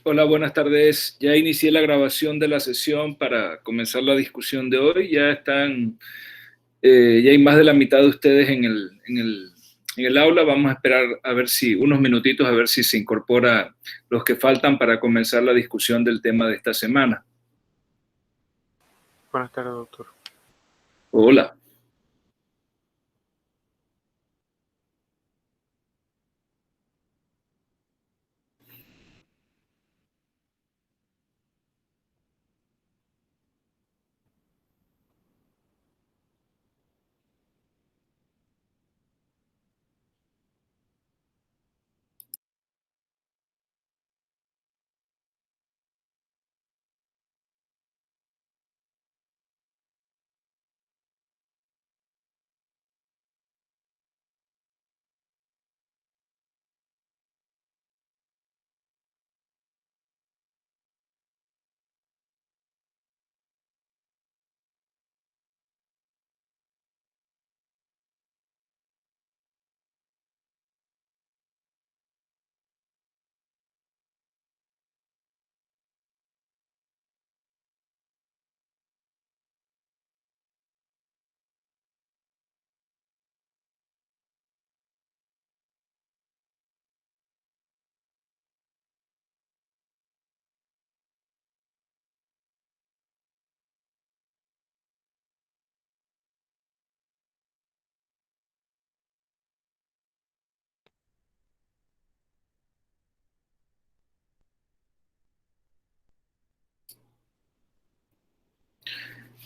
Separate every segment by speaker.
Speaker 1: Hola, buenas tardes. Ya inicié la grabación de la sesión para comenzar la discusión de hoy. Ya hay más de la mitad de ustedes en el aula. Vamos a esperar a ver si, unos minutitos, a ver si se incorpora los que faltan para comenzar la discusión del tema de esta semana.
Speaker 2: Buenas tardes, doctor.
Speaker 1: Hola.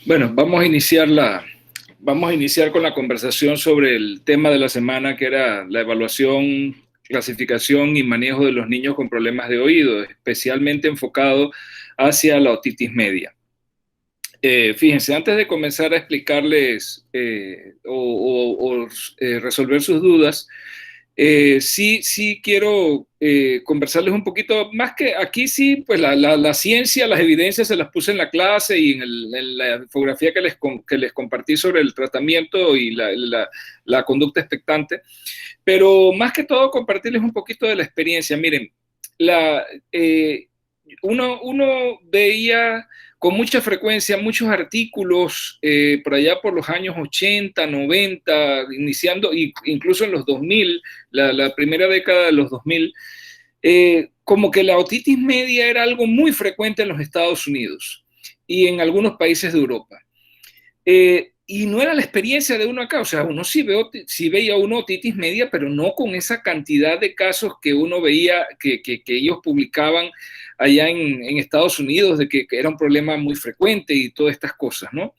Speaker 1: Bueno, vamos a iniciar con la conversación sobre el tema de la semana, que era la evaluación, clasificación y manejo de los niños con problemas de oído, especialmente enfocado hacia la otitis media. Fíjense, antes de comenzar a explicarles resolver sus dudas, sí quiero conversarles un poquito más que aquí sí, pues la ciencia, las evidencias se las puse en la clase y en la infografía que les compartí sobre el tratamiento y la conducta expectante, pero más que todo compartirles un poquito de la experiencia. Miren, la, eh, uno veía con mucha frecuencia muchos artículos por allá por los años 80, 90, iniciando, incluso en los 2000, la primera década de los 2000, como que la otitis media era algo muy frecuente en los Estados Unidos y en algunos países de Europa. Y no era la experiencia de uno acá, o sea, uno sí veía una otitis media, pero no con esa cantidad de casos que uno veía, que ellos publicaban allá en Estados Unidos, de que era un problema muy frecuente y todas estas cosas, ¿no?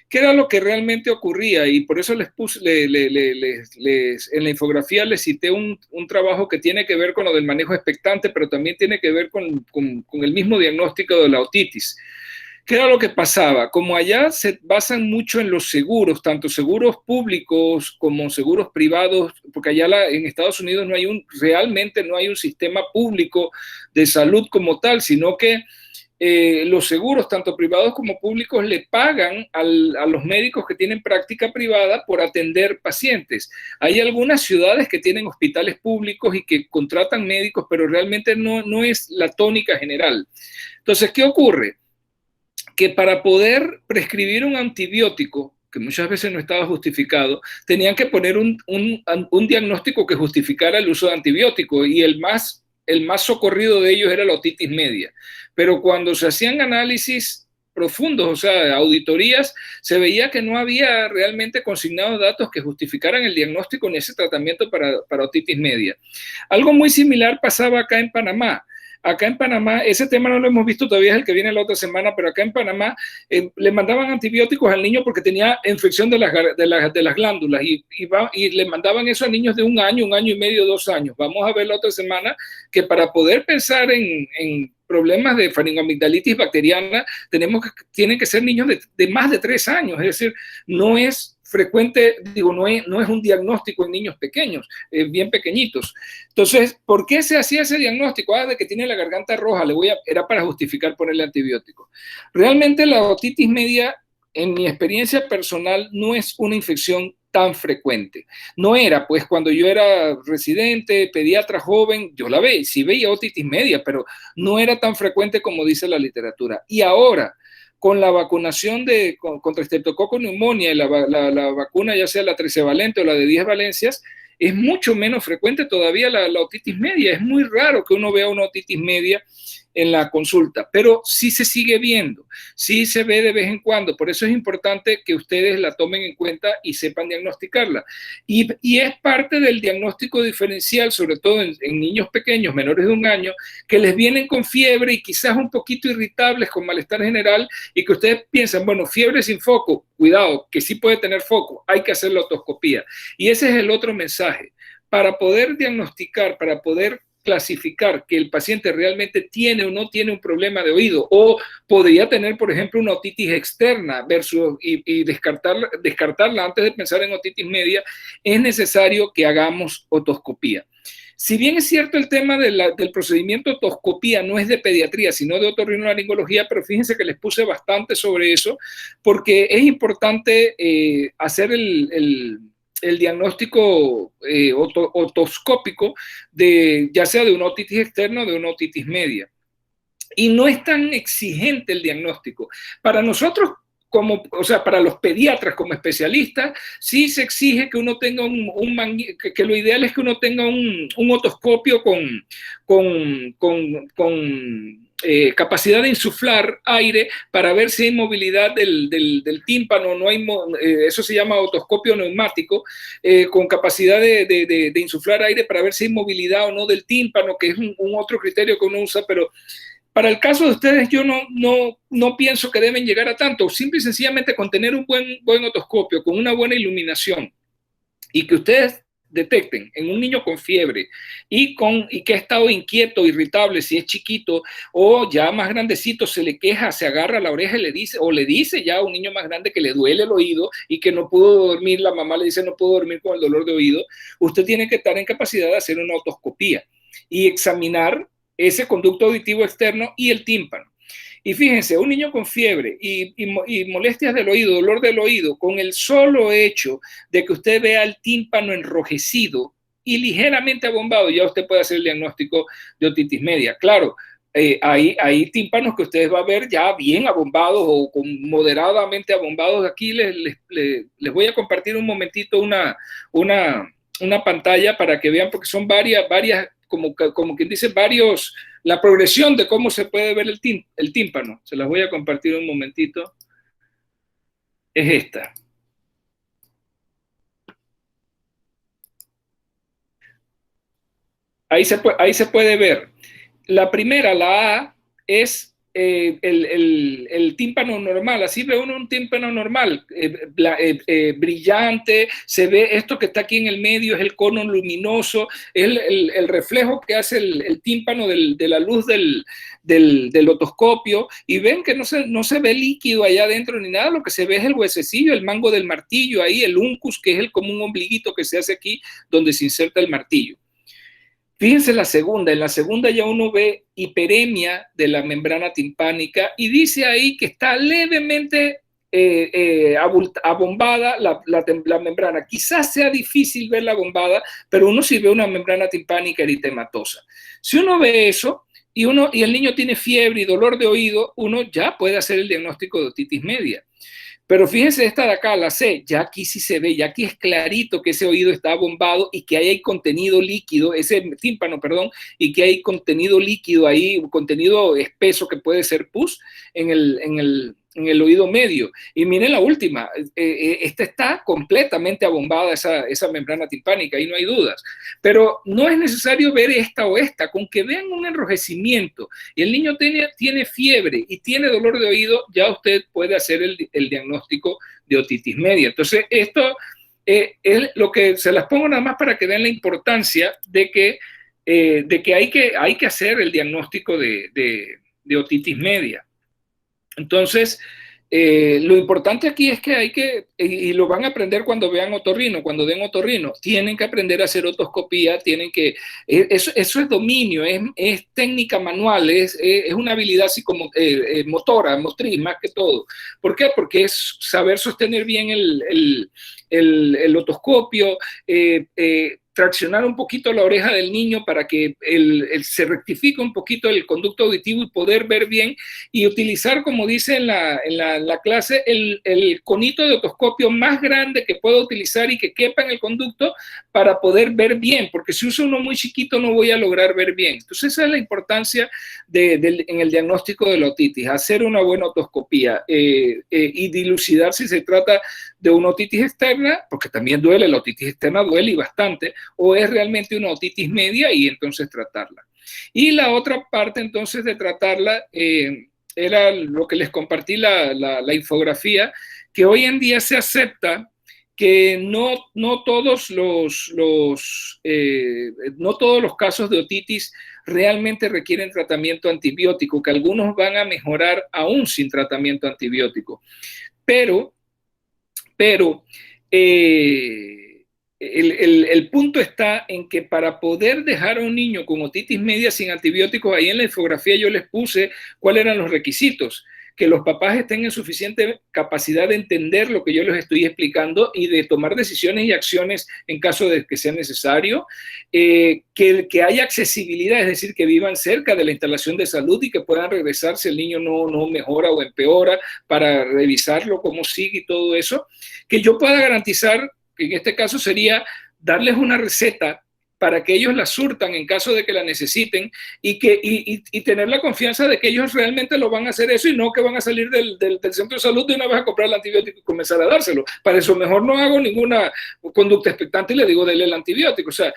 Speaker 1: ¿Qué era lo que realmente ocurría? Y por eso les puse, en la infografía les cité un trabajo que tiene que ver con lo del manejo expectante, pero también tiene que ver con el mismo diagnóstico de la otitis. ¿Qué era lo que pasaba? Como allá se basan mucho en los seguros, tanto seguros públicos como seguros privados, porque allá en Estados Unidos realmente no hay un sistema público de salud como tal, sino que los seguros, tanto privados como públicos, le pagan a los médicos que tienen práctica privada por atender pacientes. Hay algunas ciudades que tienen hospitales públicos y que contratan médicos, pero realmente no es la tónica general. Entonces, ¿qué ocurre? Que para poder prescribir un antibiótico, que muchas veces no estaba justificado, tenían que poner un diagnóstico que justificara el uso de antibióticos y el más socorrido de ellos era la otitis media. Pero cuando se hacían análisis profundos, o sea, auditorías, se veía que no había realmente consignados datos que justificaran el diagnóstico en ese tratamiento para otitis media. Algo muy similar pasaba acá en Panamá. Acá en Panamá, ese tema no lo hemos visto todavía, es el que viene la otra semana, pero acá en Panamá le mandaban antibióticos al niño porque tenía infección de las glándulas y le mandaban eso a niños de un año y medio, 2 años. Vamos a ver la otra semana que para poder pensar en problemas de faringoamigdalitis bacteriana, tienen que ser niños de más de 3 años, es decir, no es frecuente, digo, no es un diagnóstico en niños pequeños, bien pequeñitos. Entonces, ¿por qué se hacía ese diagnóstico? De que tiene la garganta roja, era para justificar ponerle antibiótico. Realmente la otitis media, en mi experiencia personal, no es una infección tan frecuente. No era, pues cuando yo era residente, pediatra joven, yo la veía, sí veía otitis media, pero no era tan frecuente como dice la literatura. Y ahora, con la vacunación contra estreptococo neumonía y la vacuna, ya sea la 13 valente o la de 10 valencias, es mucho menos frecuente todavía la otitis media. Es muy raro que uno vea una otitis media en la consulta, pero sí se sigue viendo, sí se ve de vez en cuando. Por eso es importante que ustedes la tomen en cuenta y sepan diagnosticarla. Y es parte del diagnóstico diferencial, sobre todo en niños pequeños, menores de 1 año, que les vienen con fiebre y quizás un poquito irritables, con malestar general, y que ustedes piensan, bueno, fiebre sin foco, cuidado, que sí puede tener foco, hay que hacer la otoscopía. Y ese es el otro mensaje. Para poder diagnosticar, para poder clasificar que el paciente realmente tiene o no tiene un problema de oído, o podría tener, por ejemplo, una otitis externa y descartarla antes de pensar en otitis media, es necesario que hagamos otoscopía. Si bien es cierto el tema del procedimiento de otoscopía no es de pediatría, sino de otorrinolaringología, pero fíjense que les puse bastante sobre eso, porque es importante hacer el diagnóstico otoscópico ya sea de una otitis externa o de una otitis media. Y no es tan exigente el diagnóstico. Para nosotros, o sea, para los pediatras como especialistas, sí se exige que uno tenga que lo ideal es que uno tenga un otoscopio con capacidad de insuflar aire para ver si hay movilidad del tímpano, no hay, eso se llama otoscopio neumático, con capacidad de insuflar aire para ver si hay movilidad o no del tímpano, que es un otro criterio que uno usa, pero para el caso de ustedes, yo no pienso que deben llegar a tanto. Simple y sencillamente con tener un buen otoscopio, con una buena iluminación, y que ustedes detecten en un niño con fiebre y que ha estado inquieto, irritable, si es chiquito, o ya más grandecito, se le queja, se agarra la oreja y le dice ya a un niño más grande que le duele el oído y que no pudo dormir, la mamá le dice no puedo dormir con el dolor de oído, usted tiene que estar en capacidad de hacer una otoscopía y examinar ese conducto auditivo externo y el tímpano. Y fíjense, un niño con fiebre y molestias del oído, dolor del oído, con el solo hecho de que usted vea el tímpano enrojecido y ligeramente abombado, ya usted puede hacer el diagnóstico de otitis media. Claro, hay tímpanos que ustedes va a ver ya bien abombados o moderadamente abombados. Aquí les voy a compartir un momentito una pantalla para que vean, porque son varias como quien dice, la progresión de cómo se puede ver el tímpano. Se las voy a compartir un momentito. Es esta. Ahí se puede ver. La primera, la A, es el tímpano normal. Así ve uno un tímpano normal, brillante. Se ve esto que está aquí en el medio, es el cono luminoso, es el reflejo que hace el tímpano de la luz del otoscopio. Y ven que no se ve líquido allá adentro ni nada, lo que se ve es el huesecillo, el mango del martillo ahí, el uncus, que es como un ombliguito que se hace aquí donde se inserta el martillo. Fíjense en la segunda ya uno ve hiperemia de la membrana timpánica y dice ahí que está levemente abombada la membrana. Quizás sea difícil ver la abombada, pero uno sí ve una membrana timpánica eritematosa. Si uno ve eso y el niño tiene fiebre y dolor de oído, uno ya puede hacer el diagnóstico de otitis media. Pero fíjense esta de acá, la C, ya aquí sí se ve, ya aquí es clarito que ese oído está abombado y que ahí hay contenido líquido, ese tímpano, perdón, y que hay contenido líquido ahí, contenido espeso que puede ser pus en el oído medio. Y miren la última, esta está completamente abombada, esa membrana timpánica, ahí no hay dudas. Pero no es necesario ver esta o esta, con que vean un enrojecimiento y el niño tiene fiebre y tiene dolor de oído, ya usted puede hacer el diagnóstico de otitis media. Entonces, esto es lo que se las pongo nada más para que vean la importancia de que hay que hacer el diagnóstico de otitis media. Entonces, Lo importante aquí es que hay que, y lo van a aprender cuando vean otorrino, cuando den otorrino, tienen que aprender a hacer otoscopía, tienen que, eso es dominio, es técnica manual, es una habilidad motora, motriz más que todo. ¿Por qué? Porque es saber sostener bien el otoscopio, traccionar un poquito la oreja del niño para que se rectifique un poquito el conducto auditivo y poder ver bien, y utilizar, como dice en la clase, el conito de otoscopio más grande que pueda utilizar y que quepa en el conducto para poder ver bien, porque si uso uno muy chiquito no voy a lograr ver bien. Entonces esa es la importancia en el diagnóstico de la otitis, hacer una buena otoscopía y dilucidar si se trata de una otitis externa, porque también duele, la otitis externa duele y bastante, o es realmente una otitis media y entonces tratarla. Y la otra parte entonces de tratarla era lo que les compartí, la infografía, que hoy en día se acepta que no todos no todos los casos de otitis realmente requieren tratamiento antibiótico, que algunos van a mejorar aún sin tratamiento antibiótico. Pero el punto está en que para poder dejar a un niño con otitis media sin antibióticos, ahí en la infografía yo les puse cuáles eran los requisitos: que los papás estén en suficiente capacidad de entender lo que yo les estoy explicando y de tomar decisiones y acciones en caso de que sea necesario, que haya accesibilidad, es decir, que vivan cerca de la instalación de salud y que puedan regresar si el niño no mejora o empeora, para revisarlo, cómo sigue y todo eso, que yo pueda garantizar, que en este caso sería darles una receta para que ellos la surtan en caso de que la necesiten, y tener la confianza de que ellos realmente lo van a hacer eso, y no que van a salir del centro de salud de una vez a comprar el antibiótico y comenzar a dárselo. Para eso mejor no hago ninguna conducta expectante y le digo dele el antibiótico. O sea,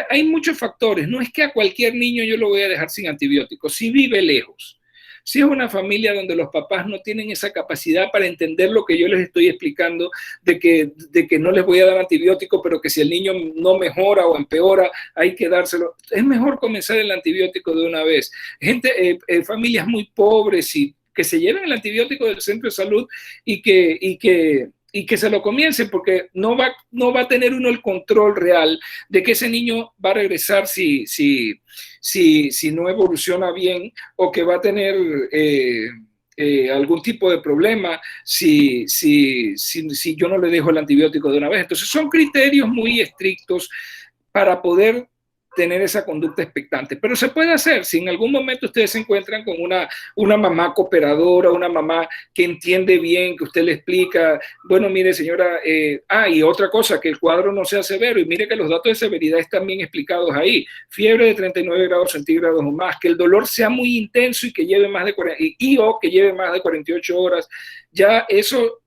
Speaker 1: hay muchos factores. No es que a cualquier niño yo lo voy a dejar sin antibiótico. Si vive lejos, si es una familia donde los papás no tienen esa capacidad para entender lo que yo les estoy explicando, de que no les voy a dar antibiótico, pero que si el niño no mejora o empeora, hay que dárselo, es mejor comenzar el antibiótico de una vez. Familias muy pobres y que se lleven el antibiótico del centro de salud y que se lo comiencen, porque no va a tener uno el control real de que ese niño va a regresar si no evoluciona bien, o que va a tener algún tipo de problema si yo no le dejo el antibiótico de una vez. Entonces son criterios muy estrictos para poder tener esa conducta expectante, pero se puede hacer. Si en algún momento ustedes se encuentran con una mamá cooperadora, una mamá que entiende bien, que usted le explica, bueno, mire señora, y otra cosa, que el cuadro no sea severo, y mire que los datos de severidad están bien explicados ahí: fiebre de 39 grados centígrados o más, que el dolor sea muy intenso y que lleve más de 48 horas, ya eso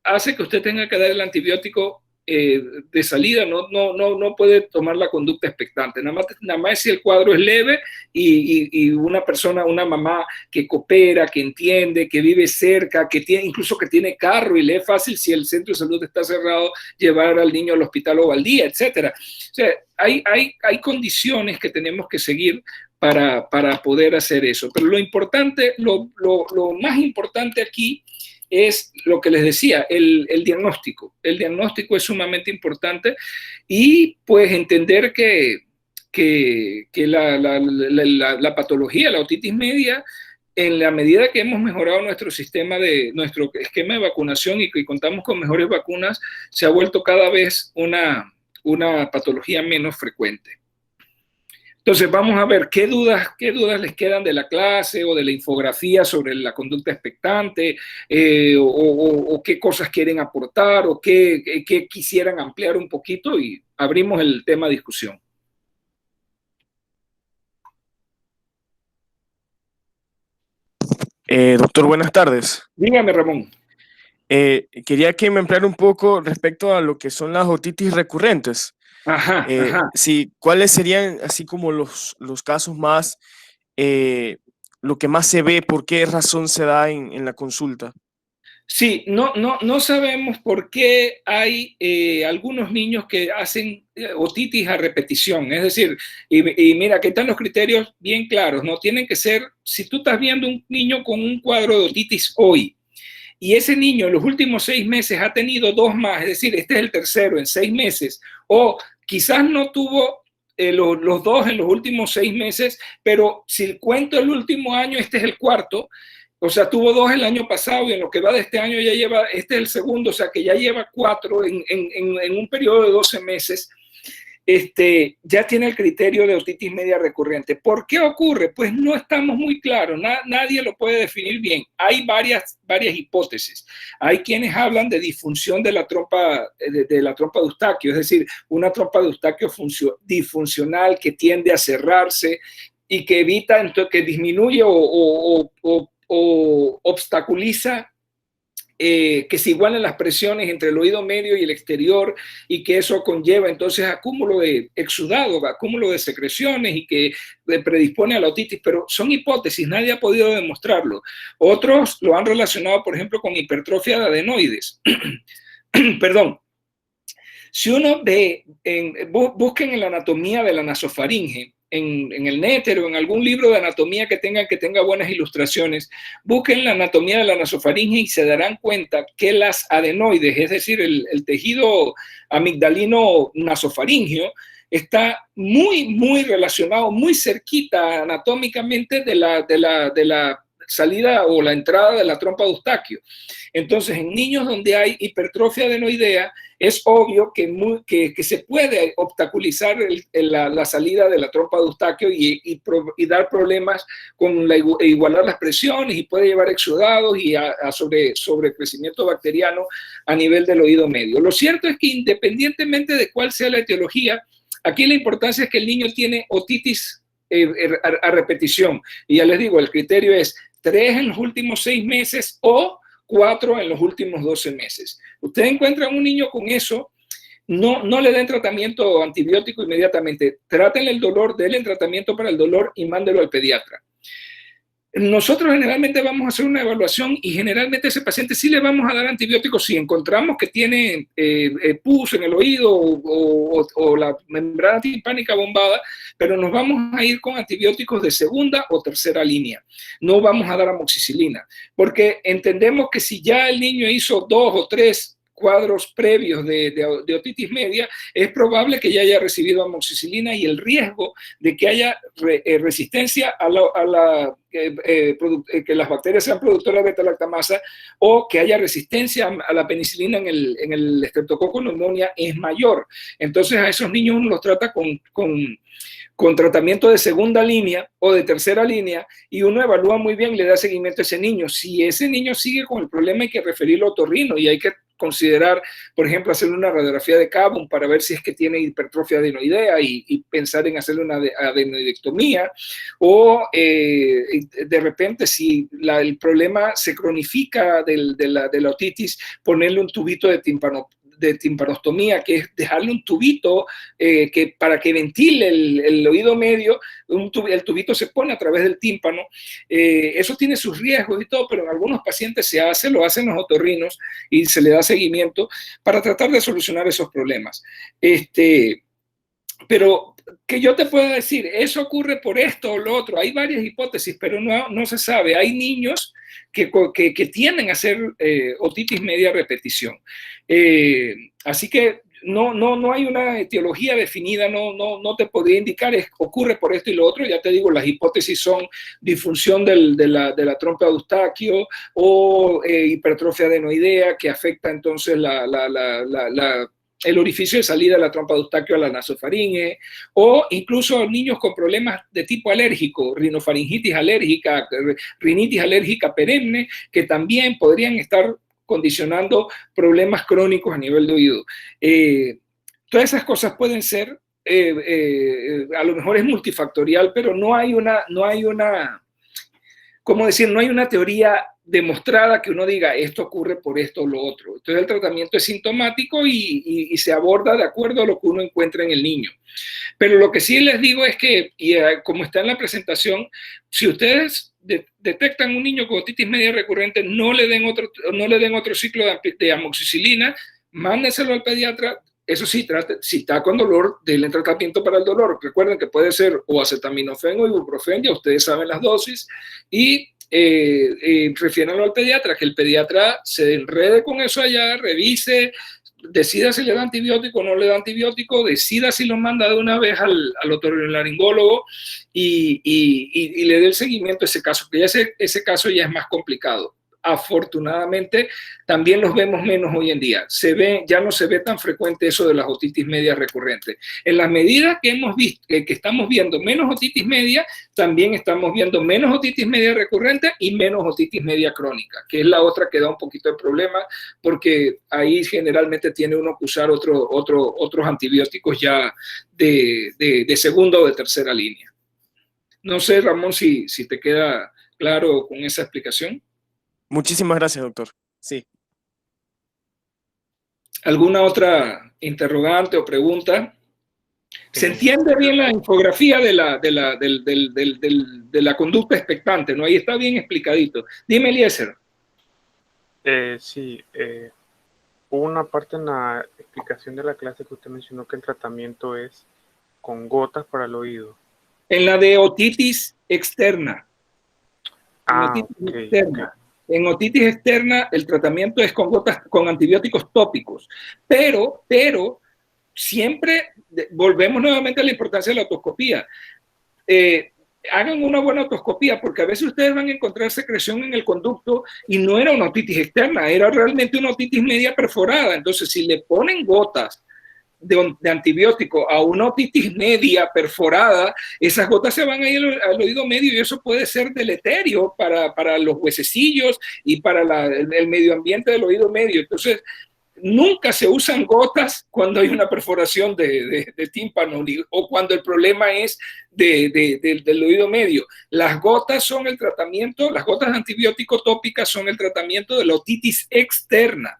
Speaker 1: hace que usted tenga que dar el antibiótico de salida. No puede tomar la conducta expectante. Nada más si el cuadro es leve y una persona, una mamá que coopera, que entiende, que vive cerca, incluso que tiene carro y le es fácil, si el centro de salud está cerrado, llevar al niño al hospital o al día, etcétera. O sea, hay condiciones que tenemos que seguir para poder hacer eso. Pero lo importante, lo más importante aquí es lo que les decía, el diagnóstico. El diagnóstico es sumamente importante, y pues entender que la patología, la otitis media, en la medida que hemos mejorado nuestro esquema de vacunación y que contamos con mejores vacunas, se ha vuelto cada vez una patología menos frecuente. Entonces vamos a ver qué dudas les quedan de la clase o de la infografía sobre la conducta expectante, o qué cosas quieren aportar, o qué quisieran ampliar un poquito, y abrimos el tema a discusión.
Speaker 2: Doctor, buenas tardes.
Speaker 1: Dígame, Ramón.
Speaker 2: Quería que me ampliara un poco respecto a lo que son las otitis recurrentes.
Speaker 1: Ajá.
Speaker 2: Sí, ¿cuáles serían así como los casos más, lo que más se ve, por qué razón se da en la consulta?
Speaker 1: Sí, no sabemos por qué hay algunos niños que hacen otitis a repetición. Es decir, y mira, aquí están los criterios bien claros, ¿no? Tienen que ser, si tú estás viendo un niño con un cuadro de otitis hoy, y ese niño en los últimos 6 meses ha tenido 2 más, es decir, este es el tercero en 6 meses, o quizás no tuvo los 2 en los últimos 6 meses, pero si cuento el último año, este es el cuarto, o sea, tuvo 2 el año pasado y en lo que va de este año ya lleva, este es el segundo, o sea, que ya lleva 4 en un periodo de 12 meses. Ya tiene el criterio de otitis media recurrente. ¿Por qué ocurre? Pues no estamos muy claros, nadie lo puede definir bien. Hay varias hipótesis. Hay quienes hablan de disfunción de la trompa de Eustaquio, es decir, una trompa de Eustaquio disfuncional que tiende a cerrarse y que evita, entonces, que disminuye o obstaculiza que se igualen las presiones entre el oído medio y el exterior, y que eso conlleva entonces acúmulo de exudado, acúmulo de secreciones, y que predispone a la otitis, pero son hipótesis, nadie ha podido demostrarlo. Otros lo han relacionado, por ejemplo, con hipertrofia de adenoides. Perdón. Si uno ve, busquen en la anatomía de la nasofaringe, en el Néter o en algún libro de anatomía que tenga buenas ilustraciones, busquen la anatomía de la nasofaringe y se darán cuenta que las adenoides, es decir, el tejido amigdalino nasofaringeo, está muy relacionado, muy cerquita anatómicamente de la salida o la entrada de la trompa de Eustaquio. Entonces, en niños donde hay hipertrofia adenoidea, es obvio que se puede obstaculizar la salida de la trompa de Eustaquio y dar problemas con igualar las presiones, y puede llevar exudados y a sobrecrecimiento bacteriano a nivel del oído medio. Lo cierto es que independientemente de cuál sea la etiología, aquí la importancia es que el niño tiene otitis a repetición. Y ya les digo, el criterio es 3 en los últimos 6 meses o 4 en los últimos 12 meses. Usted encuentra un niño con eso, no le den tratamiento antibiótico inmediatamente. Trátenle el dolor, denle el tratamiento para el dolor y mándelo al pediatra. Nosotros generalmente vamos a hacer una evaluación y generalmente a ese paciente sí le vamos a dar antibióticos si encontramos que tiene pus en el oído o la membrana timpánica bombada, pero nos vamos a ir con antibióticos de segunda o tercera línea. No vamos a dar amoxicilina, porque entendemos que si ya el niño hizo 2 o 3 cuadros previos de otitis media, es probable que ya haya recibido amoxicilina, y el riesgo de que haya resistencia que las bacterias sean productoras de beta-lactamasa, o que haya resistencia a la penicilina en el Streptococcus pneumoniae es mayor. Entonces a esos niños uno los trata con tratamiento de segunda línea o de tercera línea, y uno evalúa muy bien y le da seguimiento a ese niño. Si ese niño sigue con el problema, hay que referirlo a otorrino y hay que considerar, por ejemplo, hacerle una radiografía de Cavum para ver si es que tiene hipertrofia adenoidea y pensar en hacerle una adenoidectomía, o de repente si el problema se cronifica de la otitis, ponerle un tubito de timpanostomía, que es dejarle un tubito para que ventile el oído medio. El tubito se pone a través del tímpano. Eso tiene sus riesgos y todo, pero en algunos pacientes lo hacen los otorrinos y se le da seguimiento para tratar de solucionar esos problemas. Pero que yo te pueda decir, eso ocurre por esto o lo otro, hay varias hipótesis, pero no se sabe. Hay niños que tienden a hacer otitis media repetición. Así que no hay una etiología definida, no te podría indicar, ocurre por esto y lo otro. Ya te digo, las hipótesis son disfunción de la trompa de Eustaquio o hipertrofia adenoidea, que afecta entonces el orificio de salida de la trompa de Eustaquio a la nasofaringe, o incluso niños con problemas de tipo alérgico, rinofaringitis alérgica, rinitis alérgica perenne, que también podrían estar condicionando problemas crónicos a nivel de oído. Todas esas cosas pueden ser, a lo mejor es multifactorial, pero no hay una, ¿cómo decir? No hay una teoría demostrada que uno diga esto ocurre por esto o lo otro. Entonces el tratamiento es sintomático y se aborda de acuerdo a lo que uno encuentra en el niño. Pero lo que sí les digo es que, como está en la presentación, si ustedes detectan un niño con otitis media recurrente, no le den otro ciclo de amoxicilina, mándenselo al pediatra. Eso sí, si está con dolor, denle tratamiento para el dolor. Recuerden que puede ser o acetaminofén o ibuprofén, ya ustedes saben las dosis, y refiéranlo al pediatra, que el pediatra se enrede con eso allá, revise, decida si le da antibiótico o no le da antibiótico, decida si lo manda de una vez al otorrinolaringólogo y le dé el seguimiento a ese caso, que ya ese caso ya es más complicado. Afortunadamente, también los vemos menos hoy en día. Ya no se ve tan frecuente eso de las otitis media recurrentes. En las medidas que hemos visto, que estamos viendo menos otitis media, también estamos viendo menos otitis media recurrente y menos otitis media crónica, que es la otra que da un poquito de problema, porque ahí generalmente tiene uno que usar otros antibióticos ya de segunda o de tercera línea. No sé, Ramón, si te queda claro con esa explicación.
Speaker 2: Muchísimas gracias, doctor. Sí.
Speaker 1: ¿Alguna otra interrogante o pregunta? ¿Se entiende bien la infografía de la conducta expectante? ¿No? Ahí está bien explicadito. Dime, Eliezer.
Speaker 3: Sí, hubo una parte en la explicación de la clase que usted mencionó que el tratamiento es con gotas para el oído.
Speaker 1: En la de otitis externa.
Speaker 3: Okay.
Speaker 1: En otitis externa el tratamiento es con gotas, con antibióticos tópicos, pero siempre volvemos nuevamente a la importancia de la otoscopía. Hagan una buena otoscopía, porque a veces ustedes van a encontrar secreción en el conducto y no era una otitis externa, era realmente una otitis media perforada. Entonces, si le ponen gotas de antibiótico a una otitis media perforada, esas gotas se van a ir al oído medio y eso puede ser deleterio para los huesecillos y para el medio ambiente del oído medio. Entonces, nunca se usan gotas cuando hay una perforación de tímpano o cuando el problema es del oído medio. Las gotas son el tratamiento, las gotas de antibiótico tópicas son el tratamiento de la otitis externa.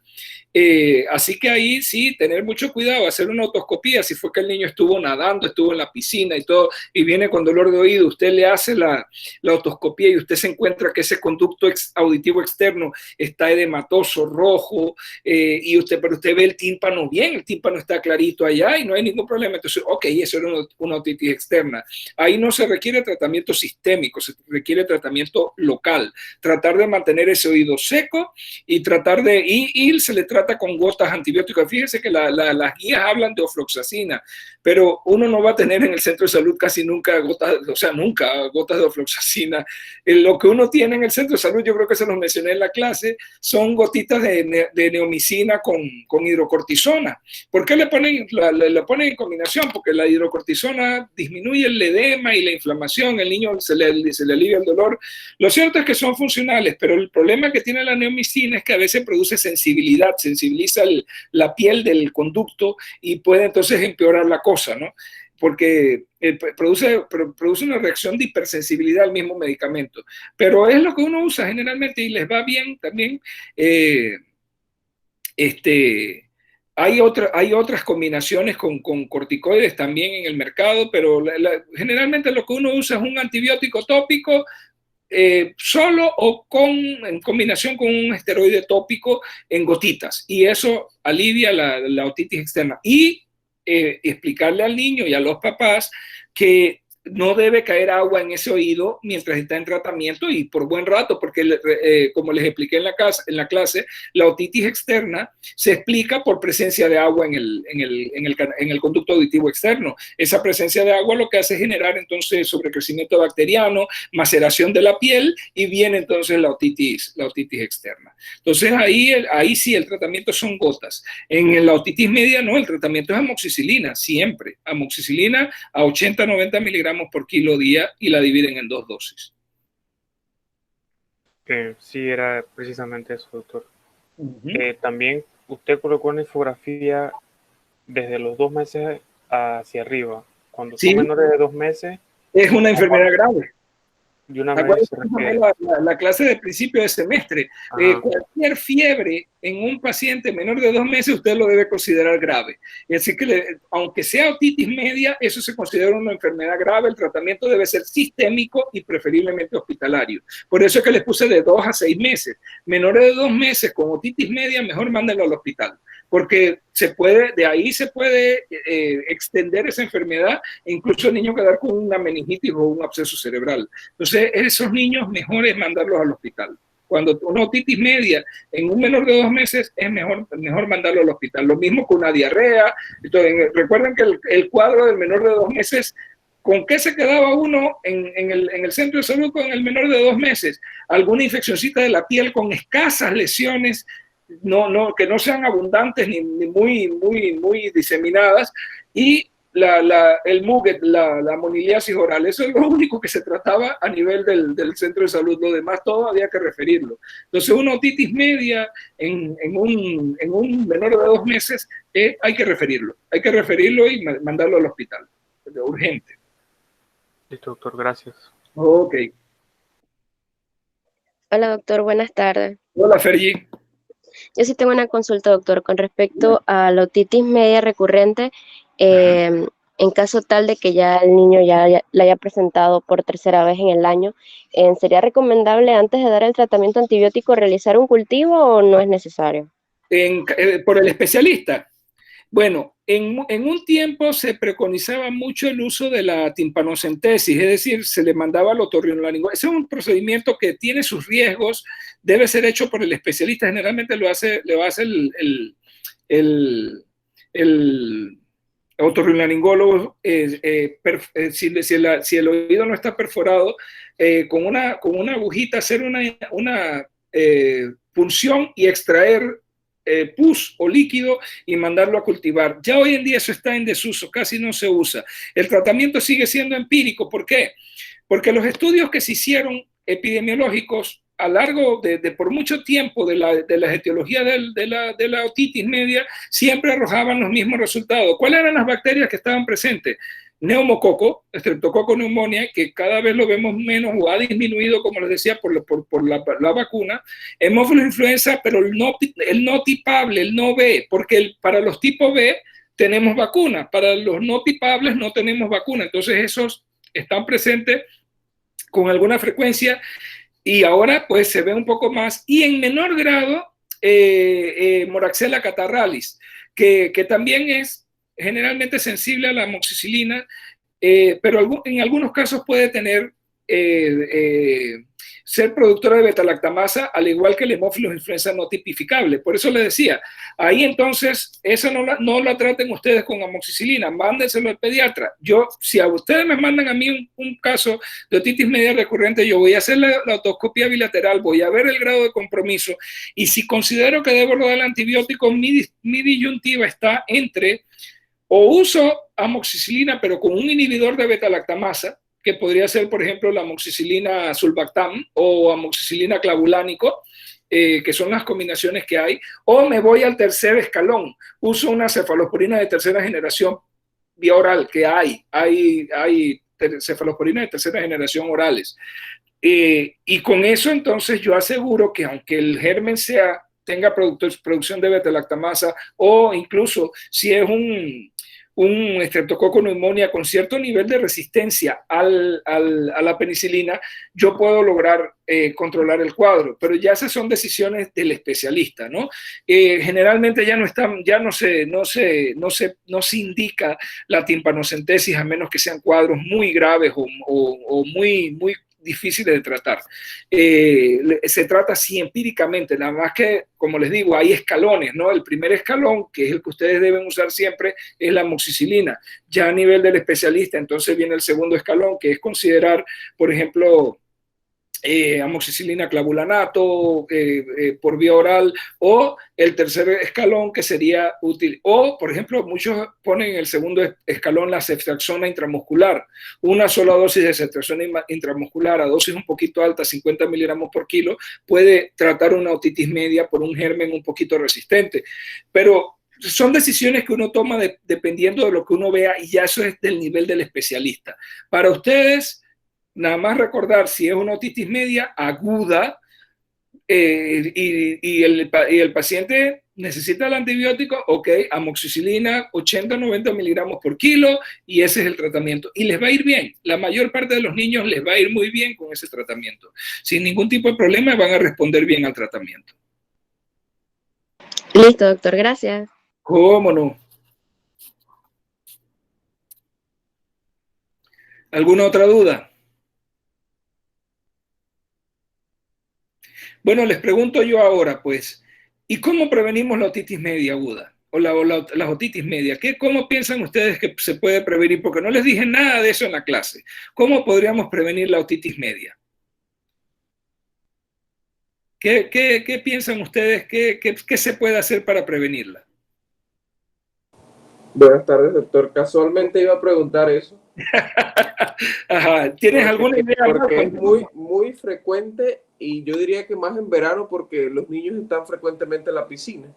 Speaker 1: Así que ahí sí, tener mucho cuidado, hacer una otoscopía, si fue que el niño estuvo nadando, estuvo en la piscina y todo, y viene con dolor de oído, usted le hace la otoscopía y usted se encuentra que ese conducto auditivo externo está edematoso, rojo, pero usted ve el tímpano bien, el tímpano está clarito allá y no hay ningún problema. Entonces, ok, eso era una otitis externa. Ahí no se requiere tratamiento sistémico, se requiere tratamiento local. Tratar de mantener ese oído seco y tratar de, y se le trata con gotas antibióticas. Fíjense que las guías hablan de ofloxacina, pero uno no va a tener en el centro de salud casi nunca gotas, nunca gotas de ofloxacina. Lo que uno tiene en el centro de salud, yo creo que se los mencioné en la clase, son gotitas de neomicina con hidrocortisona. ¿Por qué le ponen en combinación? Porque la hidrocortisona disminuye el edema y la inflamación, el niño se le alivia el dolor. Lo cierto es que son funcionales, pero el problema que tiene la neomicina es que a veces produce sensibiliza la piel del conducto y puede entonces empeorar la cosa, ¿no? Porque produce una reacción de hipersensibilidad al mismo medicamento. Pero es lo que uno usa generalmente y les va bien también. Hay otras combinaciones con corticoides también en el mercado, pero generalmente lo que uno usa es un antibiótico tópico, solo o en combinación con un esteroide tópico en gotitas, y eso alivia la otitis externa. Y explicarle al niño y a los papás que no debe caer agua en ese oído mientras está en tratamiento y por buen rato, porque como les expliqué en la clase, la otitis externa se explica por presencia de agua en el conducto auditivo externo. Esa presencia de agua lo que hace es generar entonces sobrecrecimiento bacteriano, maceración de la piel y viene entonces la otitis externa. Entonces ahí sí el tratamiento son gotas. En la otitis media no, el tratamiento es amoxicilina, siempre. Amoxicilina a 80-90 miligramos por kilo día y la dividen en 2 dosis.
Speaker 3: Sí, era precisamente eso, doctor. También usted colocó una infografía desde los 2 meses hacia arriba. Cuando son menores de 2 meses...
Speaker 1: Es una enfermedad grave.
Speaker 3: De una vez se refiere.
Speaker 1: La clase de principio de semestre. Cualquier fiebre en un paciente menor de 2 meses usted lo debe considerar grave. Y así que aunque sea otitis media, eso se considera una enfermedad grave. El tratamiento debe ser sistémico y preferiblemente hospitalario. Por eso es que les puse de 2 a 6 meses. Menores de 2 meses con otitis media, mejor mándenlo al hospital. porque de ahí se puede extender esa enfermedad e incluso el niño quedar con una meningitis o un absceso cerebral. Entonces, esos niños mejor es mandarlos al hospital. Cuando una otitis media en un menor de 2 meses, es mejor mandarlo al hospital. Lo mismo con una diarrea. Entonces, recuerden que el cuadro del menor de 2 meses, ¿con qué se quedaba uno en el centro de salud con el menor de 2 meses? Alguna infeccióncita de la piel con escasas lesiones, que no sean abundantes ni muy diseminadas, y el MUGET, la moniliasis oral. Eso es lo único que se trataba a nivel del centro de salud. Lo demás todo había que referirlo. Entonces, una otitis media en un menor de 2 meses, hay que referirlo. Hay que referirlo y mandarlo al hospital. Urgente.
Speaker 3: Listo, doctor, gracias.
Speaker 1: Ok.
Speaker 4: Hola, doctor, buenas tardes.
Speaker 1: Hola, Fergie.
Speaker 4: Yo sí tengo una consulta, doctor, con respecto a la otitis media recurrente, en caso tal de que ya el niño ya la haya presentado por tercera vez en el año, ¿sería recomendable antes de dar el tratamiento antibiótico realizar un cultivo o no es necesario?
Speaker 1: Por el especialista. Bueno, en un tiempo se preconizaba mucho el uso de la timpanocentesis, es decir, se le mandaba al otorrinolaringólogo. Ese es un procedimiento que tiene sus riesgos, debe ser hecho por el especialista, generalmente lo hace el otorrinolaringólogo. Si el oído no está perforado, con una agujita hacer una punción y extraer pus o líquido y mandarlo a cultivar. Ya hoy en día eso está en desuso, casi no se usa. El tratamiento sigue siendo empírico. ¿Por qué? Porque los estudios que se hicieron epidemiológicos a largo por mucho tiempo de la etiología de la otitis media siempre arrojaban los mismos resultados. ¿Cuáles eran las bacterias que estaban presentes? Neumococo, Streptococcus pneumoniae, que cada vez lo vemos menos o ha disminuido, como les decía, por la vacuna. Hemófilos influenza, pero el no tipable, el no B, porque para los tipo B tenemos vacuna, para los no tipables no tenemos vacuna. Entonces esos están presentes con alguna frecuencia y ahora pues se ve un poco más. Y en menor grado, Moraxella catarrhalis, que también es generalmente sensible a la amoxicilina, pero en algunos casos puede tener ser productora de betalactamasa, al igual que el hemófilos influenza no tipificable. Por eso les decía, ahí entonces, eso no la traten ustedes con amoxicilina, mándenselo al pediatra. Si a ustedes me mandan a mí un caso de otitis media recurrente, yo voy a hacer la otoscopia bilateral, voy a ver el grado de compromiso, y si considero que debo dar el antibiótico, mi disyuntiva está entre o uso amoxicilina, pero con un inhibidor de betalactamasa, que podría ser, por ejemplo, la amoxicilina sulbactam o amoxicilina clavulánico, que son las combinaciones que hay, o me voy al tercer escalón, uso una cefalosporina de tercera generación vía oral, que hay cefalosporina de tercera generación orales. Y con eso, entonces, yo aseguro que aunque el germen tenga producción de betalactamasa, o incluso si es un Streptococcus pneumoniae con cierto nivel de resistencia a la penicilina, yo puedo lograr controlar el cuadro, pero ya esas son decisiones del especialista, ¿no? Generalmente ya no se indica la timpanocentesis a menos que sean cuadros muy graves o muy difíciles de tratar. Se trata así empíricamente, nada más que, como les digo, hay escalones, ¿no? El primer escalón, que es el que ustedes deben usar siempre, es la amoxicilina. Ya a nivel del especialista, entonces viene el segundo escalón, que es considerar, por ejemplo, amoxicilina clavulanato por vía oral, o el tercer escalón que sería útil, o por ejemplo muchos ponen en el segundo escalón la ceftriaxona intramuscular, una sola dosis de ceftriaxona intramuscular a dosis un poquito alta, 50 miligramos por kilo, puede tratar una otitis media por un germen un poquito resistente, pero son decisiones que uno toma dependiendo de lo que uno vea, y ya eso es del nivel del especialista. Para ustedes, nada más recordar, si es una otitis media aguda y el paciente necesita el antibiótico, ok, amoxicilina 80-90 miligramos por kilo, y ese es el tratamiento. Y les va a ir bien. La mayor parte de los niños les va a ir muy bien con ese tratamiento. Sin ningún tipo de problema van a responder bien al tratamiento.
Speaker 4: Listo, doctor, gracias.
Speaker 1: ¿Cómo no? ¿Alguna otra duda? Bueno, les pregunto yo ahora, pues, ¿y cómo prevenimos la otitis media aguda? La otitis media. ¿Cómo piensan ustedes que se puede prevenir? Porque no les dije nada de eso en la clase. ¿Cómo podríamos prevenir la otitis media? ¿Qué piensan ustedes? ¿Qué se puede hacer para prevenirla?
Speaker 5: Buenas tardes, doctor. Casualmente iba a preguntar eso.
Speaker 1: Ajá. ¿Tienes alguna idea?
Speaker 5: Porque es muy frecuente y yo diría que más en verano porque los niños están frecuentemente en la piscina.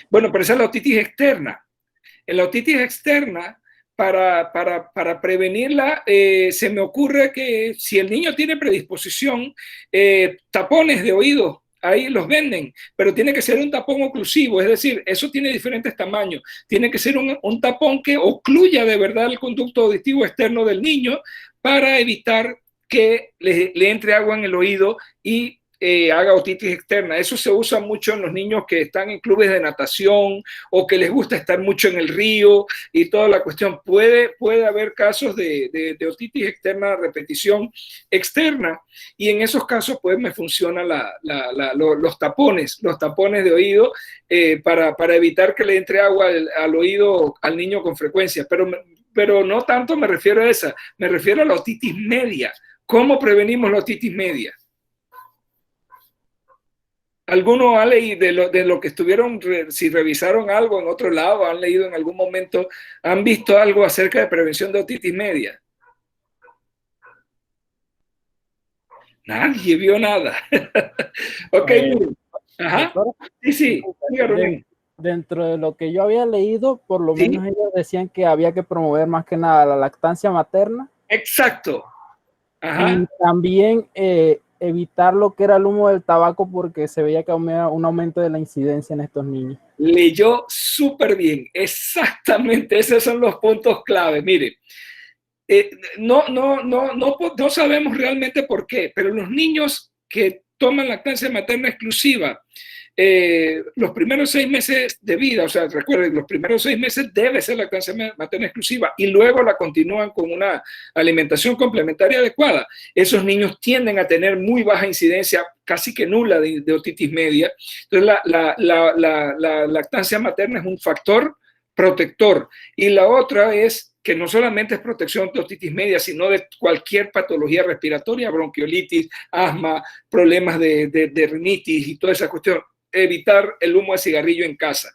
Speaker 1: Bueno, pero esa es la otitis externa. En la otitis externa, para prevenirla, se me ocurre que si el niño tiene predisposición, tapones de oído, ahí los venden, pero tiene que ser un tapón oclusivo, es decir, eso tiene diferentes tamaños. Tiene que ser un tapón que ocluya de verdad el conducto auditivo externo del niño para evitar que le entre agua en el oído y haga otitis externa. Eso se usa mucho en los niños que están en clubes de natación o que les gusta estar mucho en el río y toda la cuestión. Puede haber casos de otitis externa, repetición externa, y en esos casos pues me funcionan los tapones de oído para evitar que le entre agua al oído al niño con frecuencia. Pero no tanto me refiero a esa, me refiero a la otitis media. ¿Cómo prevenimos la otitis media? ¿Alguno ha leído de lo que estuvieron, si revisaron algo en otro lado, han leído en algún momento, han visto algo acerca de prevención de otitis media? Nadie vio nada. Ok. Ajá. Sí.
Speaker 6: Dentro de lo que yo había leído, por lo menos ellos decían que había que promover más que nada la lactancia materna.
Speaker 1: Exacto. Ajá.
Speaker 6: Y también evitar lo que era el humo del tabaco porque se veía que había un aumento de la incidencia en estos niños.
Speaker 1: Leyó súper bien, exactamente, esos son los puntos clave. Mire, no sabemos realmente por qué, pero los niños que toman lactancia materna exclusiva, los primeros 6 meses de vida, o sea, recuerden, los primeros 6 meses debe ser lactancia materna exclusiva y luego la continúan con una alimentación complementaria adecuada. Esos niños tienden a tener muy baja incidencia, casi que nula, de otitis media. Entonces, la lactancia materna es un factor protector. Y la otra es que no solamente es protección de otitis media, sino de cualquier patología respiratoria, bronquiolitis, asma, problemas de rinitis y toda esa cuestión. Evitar el humo de cigarrillo en casa.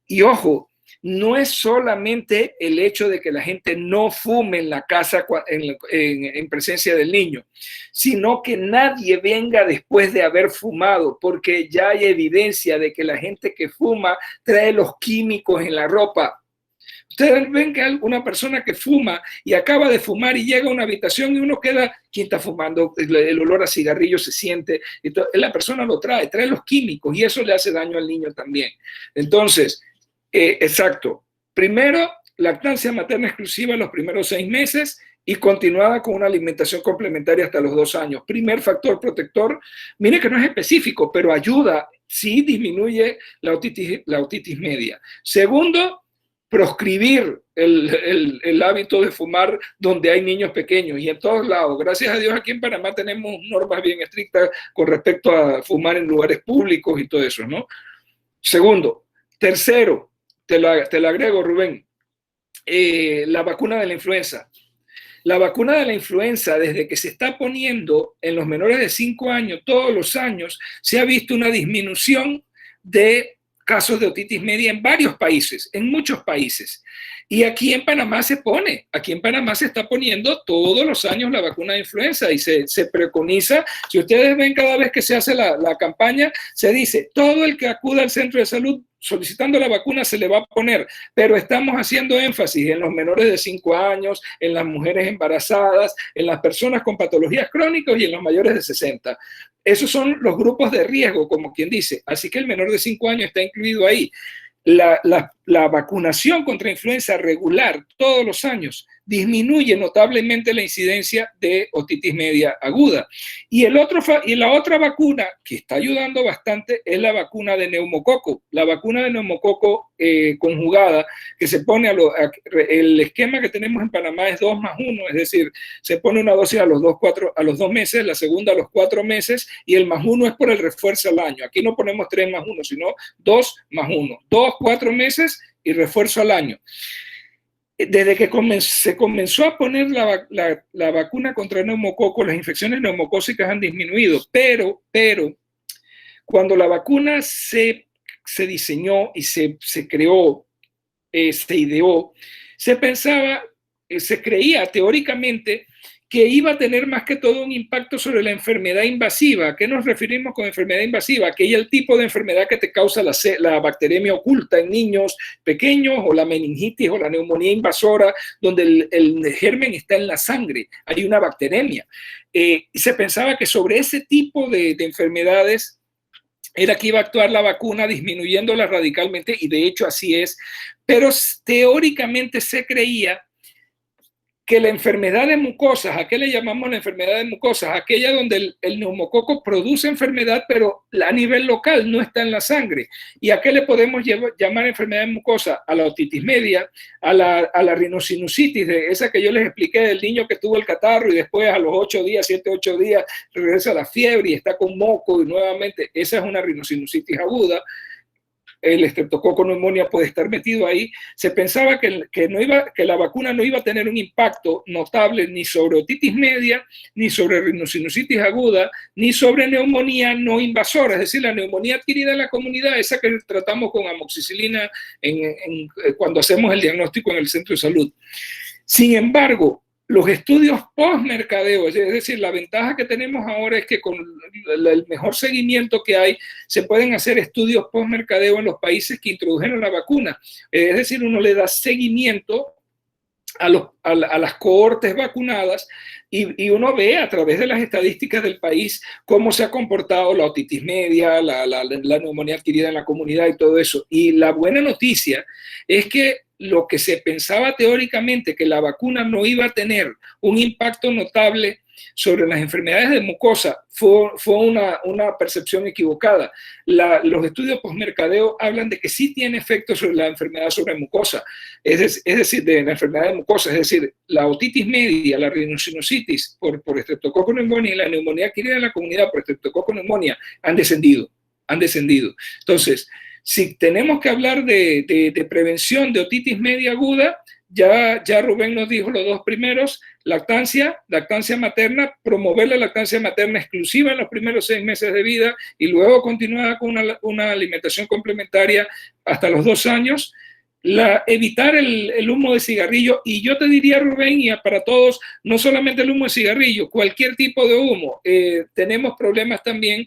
Speaker 1: Y ojo, no es solamente el hecho de que la gente no fume en la casa en presencia del niño, sino que nadie venga después de haber fumado, porque ya hay evidencia de que la gente que fuma trae los químicos en la ropa. Ustedes ven que una persona que fuma y acaba de fumar y llega a una habitación y uno queda, ¿quién está fumando? El olor a cigarrillo se siente, la persona lo trae los químicos y eso le hace daño al niño también. Entonces, exacto. Primero, lactancia materna exclusiva en los primeros 6 meses y continuada con una alimentación complementaria hasta los 2 años. Primer factor protector, mire que no es específico, pero ayuda, sí disminuye la otitis media. Segundo, proscribir el hábito de fumar donde hay niños pequeños y en todos lados. Gracias a Dios aquí en Panamá tenemos normas bien estrictas con respecto a fumar en lugares públicos y todo eso, ¿no? Segundo. Tercero, te lo agrego, Rubén, la vacuna de la influenza. La vacuna de la influenza, desde que se está poniendo en los menores de 5 años, todos los años, se ha visto una disminución de casos de otitis media en varios países, en muchos países. Y aquí en Panamá se está poniendo todos los años la vacuna de influenza y se preconiza. Si ustedes ven, cada vez que se hace la campaña, se dice, todo el que acuda al centro de salud solicitando la vacuna se le va a poner, pero estamos haciendo énfasis en los menores de 5 años, en las mujeres embarazadas, en las personas con patologías crónicas y en los mayores de 60. Esos son los grupos de riesgo, como quien dice. Así que el menor de 5 años está incluido ahí. La la vacunación contra influenza regular todos los años disminuye notablemente la incidencia de otitis media aguda. Y la otra vacuna que está ayudando bastante es la vacuna de neumococo. La vacuna de neumococo conjugada, que se pone el esquema que tenemos en Panamá es 2+1, es decir, se pone una dosis a los 2 meses, la segunda a los 4 meses, y el +1 es por el refuerzo al año. Aquí no ponemos 3+1, sino 2+1. 2, 4 meses y refuerzo al año. Desde que se comenzó a poner la vacuna contra el neumococo, las infecciones neumocócicas han disminuido, pero cuando la vacuna se diseñó y se creó, se ideó, se creía teóricamente que iba a tener más que todo un impacto sobre la enfermedad invasiva. ¿A qué nos referimos con enfermedad invasiva? Aquella el tipo de enfermedad que te causa la bacteremia oculta en niños pequeños, o la meningitis o la neumonía invasora, donde el germen está en la sangre, hay una bacteremia. Y se pensaba que sobre ese tipo de enfermedades era que iba a actuar la vacuna disminuyéndola radicalmente, y de hecho así es, pero teóricamente se creía que la enfermedad de mucosas, ¿a qué le llamamos la enfermedad de mucosas? Aquella donde el neumococo produce enfermedad, pero a nivel local, no está en la sangre. ¿Y a qué le podemos llamar enfermedad de mucosa? A la otitis media, a la rinosinusitis, esa que yo les expliqué del niño que tuvo el catarro y después a los 8 días, 7, 8 días, regresa la fiebre y está con moco y nuevamente, esa es una rinosinusitis aguda. El estreptococo neumonía puede estar metido ahí. Se pensaba que la vacuna no iba a tener un impacto notable ni sobre otitis media, ni sobre rinosinusitis aguda, ni sobre neumonía no invasora, es decir, la neumonía adquirida en la comunidad, esa que tratamos con amoxicilina cuando hacemos el diagnóstico en el centro de salud. Sin embargo, los estudios post-mercadeo, es decir, la ventaja que tenemos ahora es que con el mejor seguimiento que hay, se pueden hacer estudios post-mercadeo en los países que introdujeron la vacuna. Es decir, uno le da seguimiento a las cohortes vacunadas y uno ve a través de las estadísticas del país cómo se ha comportado la otitis media, la neumonía adquirida en la comunidad y todo eso. Y la buena noticia es que lo que se pensaba teóricamente, que la vacuna no iba a tener un impacto notable sobre las enfermedades de mucosa, fue una percepción equivocada. Los estudios postmercadeo hablan de que sí tiene efectos sobre la enfermedad sobre mucosa, es decir, de la enfermedad de mucosa, es decir, la otitis media, la rinosinusitis por Streptococcus pneumoniae y la neumonía adquirida en la comunidad por Streptococcus pneumoniae han descendido. Entonces, si tenemos que hablar de prevención de otitis media aguda, ya Rubén nos dijo los dos primeros: lactancia materna, promover la lactancia materna exclusiva en los primeros 6 meses de vida y luego continuada con una alimentación complementaria hasta los 2 años. Evitar el humo de cigarrillo, y yo te diría, Rubén, y para todos, no solamente el humo de cigarrillo, cualquier tipo de humo. Tenemos problemas también,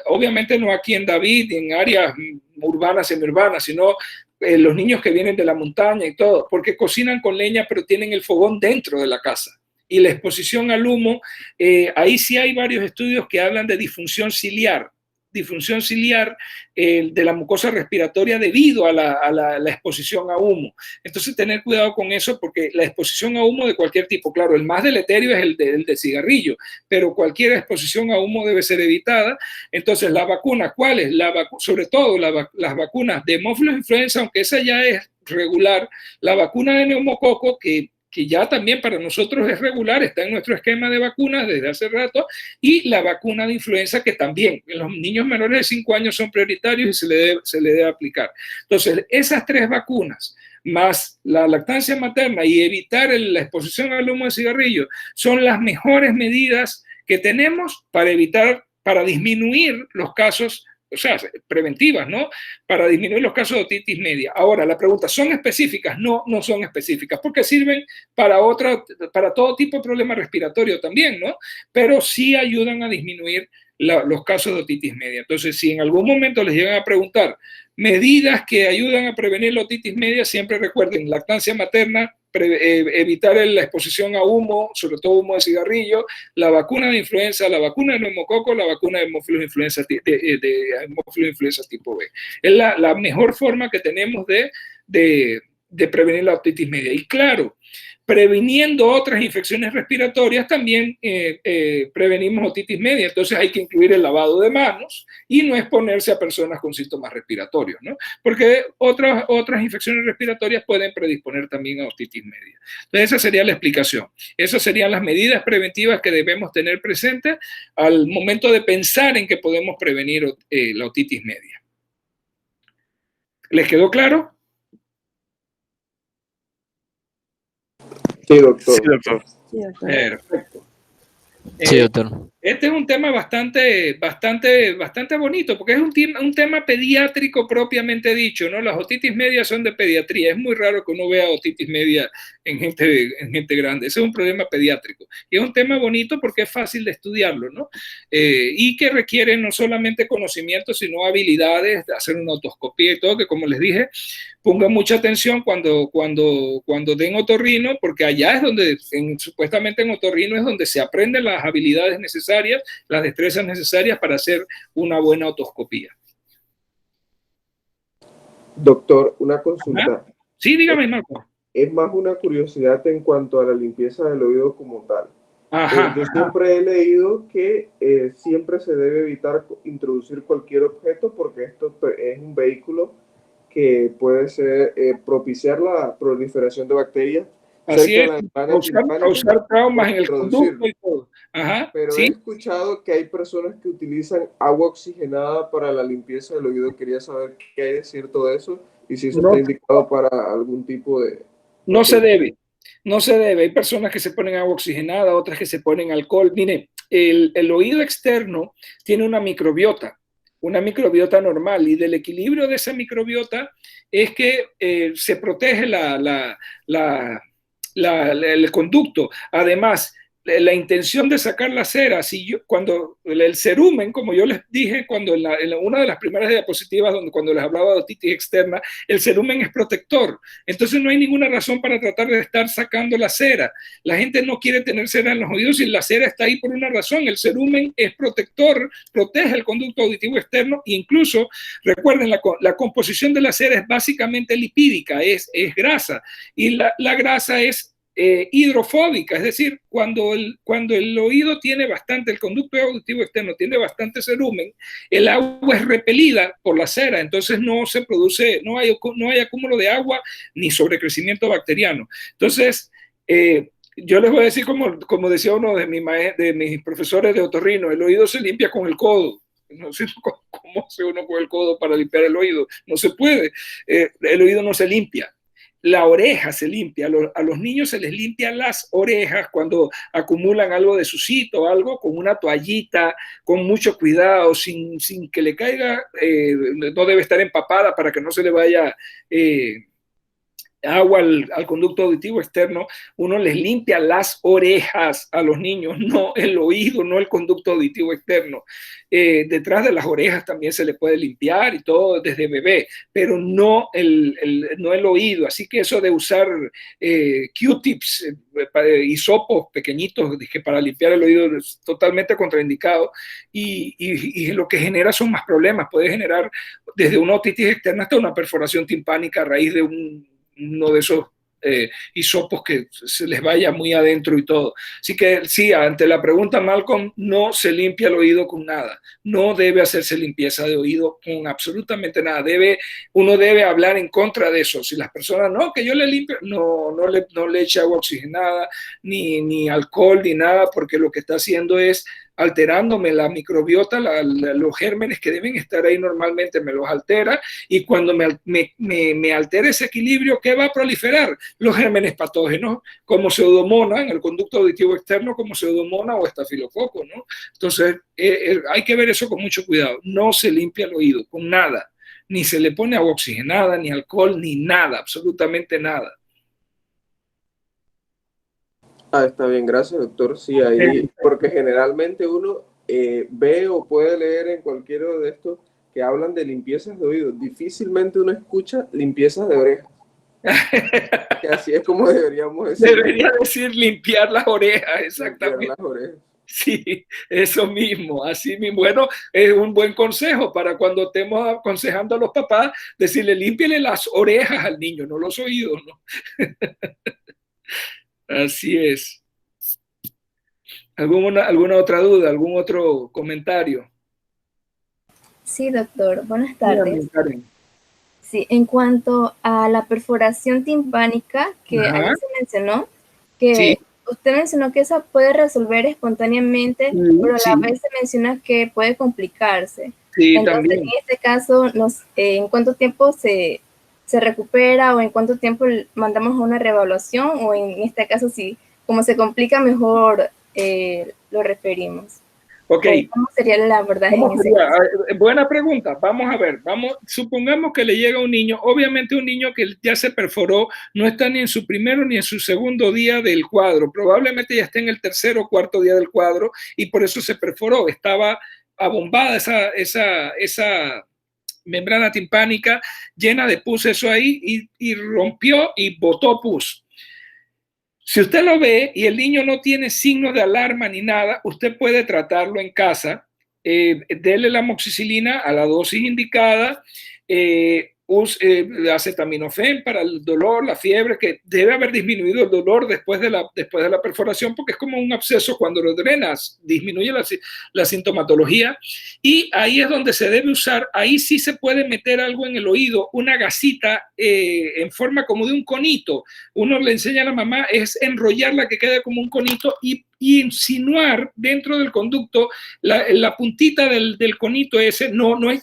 Speaker 1: obviamente no aquí en David, en áreas urbanas, semiurbanas, sino los niños que vienen de la montaña y todo, porque cocinan con leña pero tienen el fogón dentro de la casa. Y la exposición al humo, ahí sí hay varios estudios que hablan de disfunción ciliar de la mucosa respiratoria debido a la exposición a humo. Entonces, tener cuidado con eso, porque la exposición a humo de cualquier tipo, claro, el más deleterio es el de cigarrillo, pero cualquier exposición a humo debe ser evitada. Entonces, la vacuna, ¿cuáles? Sobre todo las vacunas de hemófilos influenza, aunque esa ya es regular, la vacuna de neumococo, que ya también para nosotros es regular, está en nuestro esquema de vacunas desde hace rato, y la vacuna de influenza, que también en los niños menores de 5 años son prioritarios y se le debe aplicar. Entonces, esas 3 vacunas, más la lactancia materna y evitar la exposición al humo de cigarrillo, son las mejores medidas que tenemos para disminuir los casos, o sea, preventivas, ¿no? Para disminuir los casos de otitis media. Ahora, la pregunta, ¿son específicas? No, no son específicas, porque sirven para todo tipo de problema respiratorio también, ¿no? Pero sí ayudan a disminuir los casos de otitis media. Entonces, si en algún momento les llegan a preguntar medidas que ayudan a prevenir la otitis media, siempre recuerden lactancia materna, evitar la exposición a humo, sobre todo humo de cigarrillo, la vacuna de influenza, la vacuna de neumococo, la vacuna de hemófilos influenza tipo B. Es la mejor forma que tenemos de de prevenir la otitis media. Y claro, previniendo otras infecciones respiratorias también prevenimos otitis media. Entonces hay que incluir el lavado de manos y no exponerse a personas con síntomas respiratorios, ¿no? Porque otras infecciones respiratorias pueden predisponer también a otitis media. Entonces esa sería la explicación. Esas serían las medidas preventivas que debemos tener presentes al momento de pensar en que podemos prevenir la otitis media. ¿Les quedó claro?
Speaker 5: Sí, doctor.
Speaker 2: Sí, doctor.
Speaker 4: Sí, doctor.
Speaker 1: Perfecto.
Speaker 7: Sí, doctor.
Speaker 1: Este es un tema bastante bonito, porque es un tema pediátrico propiamente dicho, ¿no? Las otitis medias son de pediatría. Es muy raro que uno vea otitis media en gente grande. Ese es un problema pediátrico. Y es un tema bonito porque es fácil de estudiarlo, ¿no? Y que requiere no solamente conocimiento, sino habilidades de hacer una otoscopía y todo, que como les dije, pongan mucha atención cuando den otorrino, porque allá es donde, supuestamente en otorrino es donde se aprenden las habilidades necesarias, las destrezas necesarias para hacer una buena otoscopía.
Speaker 5: Doctor, una consulta.
Speaker 1: ¿Ah? Sí, dígame, Marco.
Speaker 5: Es más una curiosidad en cuanto a la limpieza del oído como tal.
Speaker 1: Ajá,
Speaker 5: yo siempre he leído que siempre se debe evitar introducir cualquier objeto porque esto es un vehículo que puede propiciar la proliferación de bacterias.
Speaker 1: Así es, causar traumas en el conducto y todo. Ajá,
Speaker 5: pero
Speaker 1: ¿sí?
Speaker 5: he escuchado que hay personas que utilizan agua oxigenada para la limpieza del oído. Quería saber qué hay de cierto de eso y si eso está indicado para algún tipo de...
Speaker 1: No se debe. No se debe. Hay personas que se ponen agua oxigenada, otras que se ponen alcohol. Mire, el oído externo tiene una microbiota normal, y del equilibrio de esa microbiota es que se protege el conducto. Además, la intención de sacar la cera, cuando el cerumen, como yo les dije, cuando en una de las primeras diapositivas, cuando les hablaba de otitis externa, el cerumen es protector. Entonces no hay ninguna razón para tratar de estar sacando la cera. La gente no quiere tener cera en los oídos y la cera está ahí por una razón. El cerumen es protector, protege el conducto auditivo externo, e incluso, recuerden, la composición de la cera es básicamente lipídica, es grasa, y la grasa es hidrofóbica, es decir, cuando el oído tiene bastante, el conducto auditivo externo tiene bastante cerumen, el agua es repelida por la cera, entonces no se produce, no hay acúmulo de agua ni sobrecrecimiento bacteriano. Entonces, yo les voy a decir, como decía uno de mis profesores de otorrino, el oído se limpia con el codo. No sé cómo hace uno con el codo para limpiar el oído, no se puede, el oído no se limpia. La oreja se limpia, a los niños se les limpia las orejas cuando acumulan algo de sucito o algo, con una toallita, con mucho cuidado, sin que le caiga, no debe estar empapada para que no se le vaya agua al conducto auditivo externo. Uno les limpia las orejas a los niños, no el oído, no el conducto auditivo externo. Detrás de las orejas también se le puede limpiar y todo desde bebé, pero no el oído. Así que eso de usar Q-tips, hisopos pequeñitos para limpiar el oído es totalmente contraindicado, y lo que genera son más problemas. Puede generar desde una otitis externa hasta una perforación timpánica a raíz de uno de esos hisopos que se les vaya muy adentro y todo. Así que sí, ante la pregunta, Malcolm, no se limpia el oído con nada. No debe hacerse limpieza de oído con absolutamente nada. Uno debe hablar en contra de eso. Si las personas, no, que yo le limpio, no le eche agua oxigenada, ni alcohol, ni nada, porque lo que está haciendo es alterándome la microbiota, los gérmenes que deben estar ahí normalmente me los altera, y cuando me altera ese equilibrio, ¿qué va a proliferar? Los gérmenes patógenos, como Pseudomonas en el conducto auditivo externo, como Pseudomonas o estafilococo, ¿no? Entonces hay que ver eso con mucho cuidado. No se limpia el oído con nada, ni se le pone agua oxigenada, ni alcohol, ni nada, absolutamente nada.
Speaker 5: Está bien, gracias, doctor. Sí, ahí, porque generalmente uno ve o puede leer en cualquiera de estos que hablan de limpiezas de oídos. Difícilmente uno escucha limpiezas de orejas. Que así es como deberíamos decir.
Speaker 1: Debería decir limpiar las orejas, exactamente.
Speaker 5: Limpiar las orejas.
Speaker 1: Sí, eso mismo, así mismo. Bueno, es un buen consejo para cuando estemos aconsejando a los papás, decirle, límpiele las orejas al niño, no los oídos, ¿no? Así es. ¿Alguna otra duda? ¿Algún otro comentario?
Speaker 8: Sí, doctor. Buenas
Speaker 1: Dígame,
Speaker 8: tardes.
Speaker 1: Karen.
Speaker 8: Sí, en cuanto a la perforación timpánica que
Speaker 1: Ajá.
Speaker 8: ahí se mencionó, que
Speaker 1: Sí.
Speaker 8: usted mencionó que esa puede resolver espontáneamente, pero a
Speaker 1: Sí.
Speaker 8: la vez se menciona que puede complicarse.
Speaker 1: Sí,
Speaker 8: Entonces,
Speaker 1: también.
Speaker 8: en este caso, ¿en cuánto tiempo se recupera o en cuánto tiempo mandamos a una reevaluación? O en este caso, si como se complica, mejor lo referimos.
Speaker 1: Ok.
Speaker 8: ¿Cómo sería la verdad en ese
Speaker 1: sería?
Speaker 8: caso?
Speaker 1: Buena pregunta. Vamos a ver. Supongamos que le llega un niño, obviamente un niño que ya se perforó, no está ni en su primero ni en su segundo día del cuadro. Probablemente ya está en el tercero o cuarto día del cuadro y por eso se perforó. Estaba abombada esa membrana timpánica llena de pus, eso ahí, y rompió y botó pus. Si usted lo ve y el niño no tiene signos de alarma ni nada, usted puede tratarlo en casa, dele la amoxicilina a la dosis indicada, acetaminofén para el dolor, la fiebre, que debe haber disminuido el dolor después de la perforación, porque es como un absceso cuando lo drenas, disminuye la sintomatología, y ahí es donde se debe usar, ahí sí se puede meter algo en el oído, una gasita en forma como de un conito. Uno le enseña a la mamá es enrollarla que quede como un conito y insinuar dentro del conducto la puntita del conito ese, no es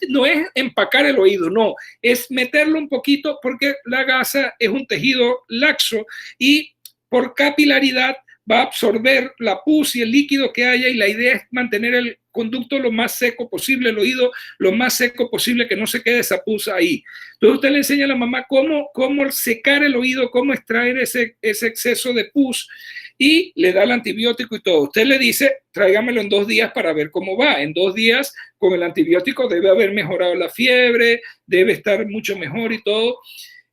Speaker 1: empacar el oído, no, es meterlo un poquito porque la gasa es un tejido laxo y por capilaridad va a absorber la pus y el líquido que haya y la idea es mantener el conducto lo más seco posible, el oído lo más seco posible, que no se quede esa pus ahí. Entonces usted le enseña a la mamá cómo secar el oído, cómo extraer ese exceso de pus y le da el antibiótico y todo. Usted le dice, tráigamelo en 2 días para ver cómo va. En 2 días con el antibiótico debe haber mejorado la fiebre, debe estar mucho mejor y todo.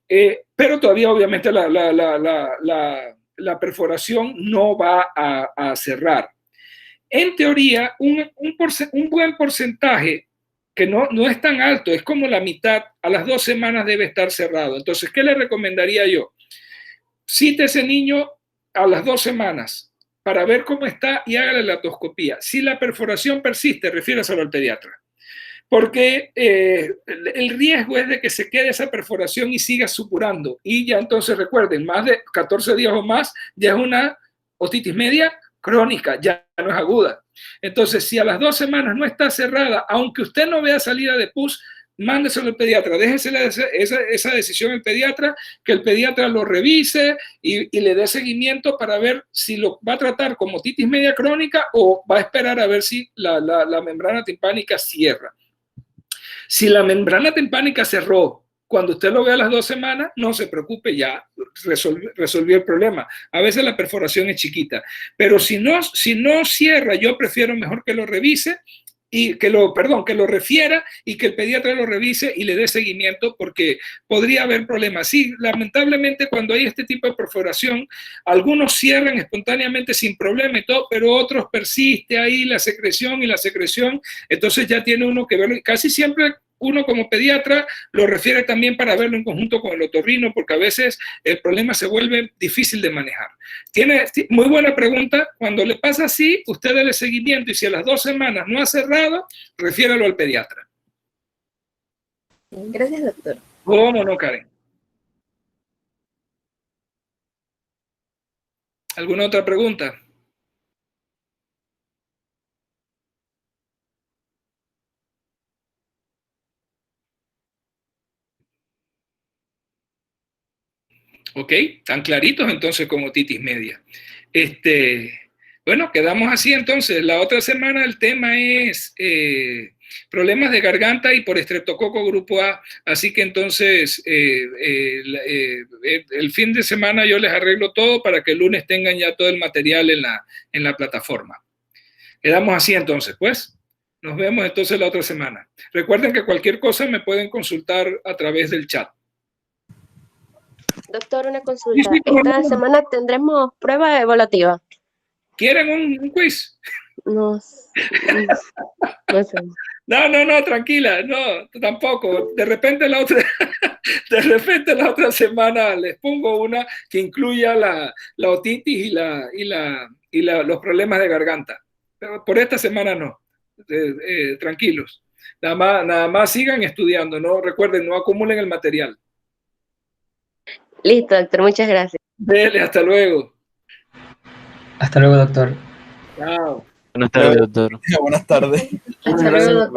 Speaker 1: Pero todavía obviamente la perforación no va a cerrar. En teoría, un buen porcentaje, que no es tan alto, es como la mitad, a las 2 semanas debe estar cerrado. Entonces, ¿qué le recomendaría yo? Cite a ese niño a las 2 semanas para ver cómo está y hágale la endoscopía. Si la perforación persiste, refiérselo al pediatra. Porque el riesgo es de que se quede esa perforación y siga supurando. Y ya entonces recuerden, más de 14 días o más, ya es una otitis media crónica, ya no es aguda. Entonces, si a las 2 semanas no está cerrada, aunque usted no vea salida de pus, mándeselo al pediatra, déjese esa decisión al pediatra, que el pediatra lo revise y le dé seguimiento para ver si lo va a tratar como otitis media crónica o va a esperar a ver si la membrana timpánica cierra. Si la membrana timpánica cerró cuando usted lo ve a las 2 semanas, no se preocupe, ya resolvió el problema. A veces la perforación es chiquita, pero si no cierra, yo prefiero mejor que lo revise y que lo refiera y que el pediatra lo revise y le dé seguimiento porque podría haber problemas. Sí, lamentablemente cuando hay este tipo de perforación, algunos cierran espontáneamente sin problema y todo, pero otros persiste ahí la secreción, entonces ya tiene uno que verlo y casi siempre uno como pediatra lo refiere también para verlo en conjunto con el otorrino, porque a veces el problema se vuelve difícil de manejar. Tiene muy buena pregunta. Cuando le pasa así, usted dele seguimiento y si a las 2 semanas no ha cerrado, refiéralo al pediatra.
Speaker 8: Gracias, doctor.
Speaker 1: ¿Cómo no, Karen? ¿Alguna otra pregunta? ¿Ok? Tan claritos entonces como otitis media. Bueno, quedamos así entonces. La otra semana el tema es problemas de garganta y por estreptococo grupo A. Así que entonces el fin de semana yo les arreglo todo para que el lunes tengan ya todo el material en la plataforma. Quedamos así entonces, pues. Nos vemos entonces la otra semana. Recuerden que cualquier cosa me pueden consultar a través del chat.
Speaker 4: Doctor, una consulta. Esta semana tendremos prueba evaluativa.
Speaker 1: ¿Quieren un quiz?
Speaker 4: no sé.
Speaker 1: No, tranquila, no, tampoco. De repente la otra, de repente la otra semana les pongo una que incluya la otitis y los problemas de garganta. Pero por esta semana no. Tranquilos. Nada más sigan estudiando, no recuerden, no acumulen el material.
Speaker 4: Listo, doctor, muchas gracias.
Speaker 1: Dele, hasta luego.
Speaker 7: Hasta luego, doctor.
Speaker 1: Chao.
Speaker 7: Buenas tardes, doctor.
Speaker 2: Buenas tardes.
Speaker 8: Hasta luego, doctor.